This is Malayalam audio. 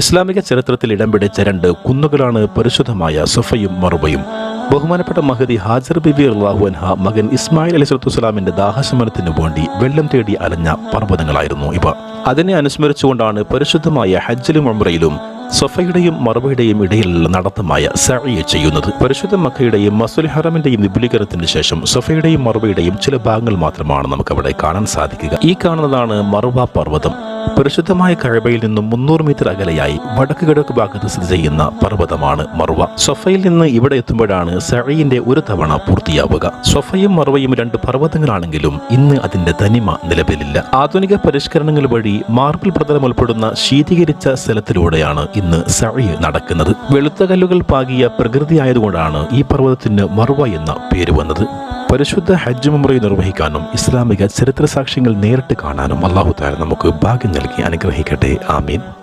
ഇസ്ലാമിക ചരിത്രത്തിൽ ഇടം പിടിച്ച രണ്ട് കുന്നുകളാണ് പരിശുദ്ധമായ സഫയും മറുവയും. ബഹുമാനപ്പെട്ട മഹദി ഹാജർ ബിബി റളിയല്ലാഹു അൻഹ മകൻ ഇസ്മായിൽ അലൈഹിസ്സലാമിന്റെ ദാഹശമനത്തിനു വേണ്ടി വെള്ളം തേടി അലഞ്ഞ പർവ്വതങ്ങളായിരുന്നു ഇവ. അതിനെ അനുസ്മരിച്ചുകൊണ്ടാണ് പരിശുദ്ധമായ ഹജ്ജിലും ഉംറയിലും സഫയുടെയും മറുവയുടെയും ഇടയിലുള്ള നടത്തമായ സഅയ് ചെയ്യുന്നത്. പരിശുദ്ധ മക്കയുടെയും മസ്ജിദുൽ ഹറമിന്റെയും വിപുലീകരണത്തിന് ശേഷം സഫയുടെയും മറുവയുടെയും ചില ഭാഗങ്ങൾ മാത്രമാണ് നമുക്കവിടെ കാണാൻ സാധിക്കുക. ഈ കാണുന്നതാണ് മറുവ പർവ്വതം. പരിശുദ്ധമായ കഅബയിൽ നിന്നും 300 മീറ്റർ അകലെയായി വടക്ക് കിഴക്ക് ഭാഗത്ത് സ്ഥിതി ചെയ്യുന്ന പർവ്വതമാണ് മറുവ. സഫയിൽ നിന്ന് ഇവിടെ എത്തുമ്പോഴാണ് സഅയിന്റെ ഒരു തവണ പൂർത്തിയാവുക. സഫയും മറുവയും രണ്ട് പർവ്വതങ്ങളാണെങ്കിലും ഇന്ന് അതിന്റെ തനിമ നിലവിലില്ല. ആധുനിക പരിഷ്കരണങ്ങൾ വഴി മാർബിൾ പ്രതലം ഉൾപ്പെടുന്ന ശീതീകരിച്ച സ്ഥലത്തിലൂടെയാണ് ഇന്ന് സഅയ് നടക്കുന്നത്. വെളുത്ത കല്ലുകൾ പാകിയ പ്രകൃതി ആയതുകൊണ്ടാണ് ഈ പർവ്വതത്തിന് മറുവ എന്ന പേര് വന്നത്. പരിശുദ്ധ ഹജ്ജ് ഉംറയും നിർവഹിക്കാനും ഇസ്ലാമിക ചരിത്ര സാക്ഷ്യങ്ങൾ നേരിട്ട് കാണാനും അല്ലാഹു തആല നമുക്ക് ഭാഗ്യം നൽകി അനുഗ്രഹിക്കട്ടെ. ആമീൻ.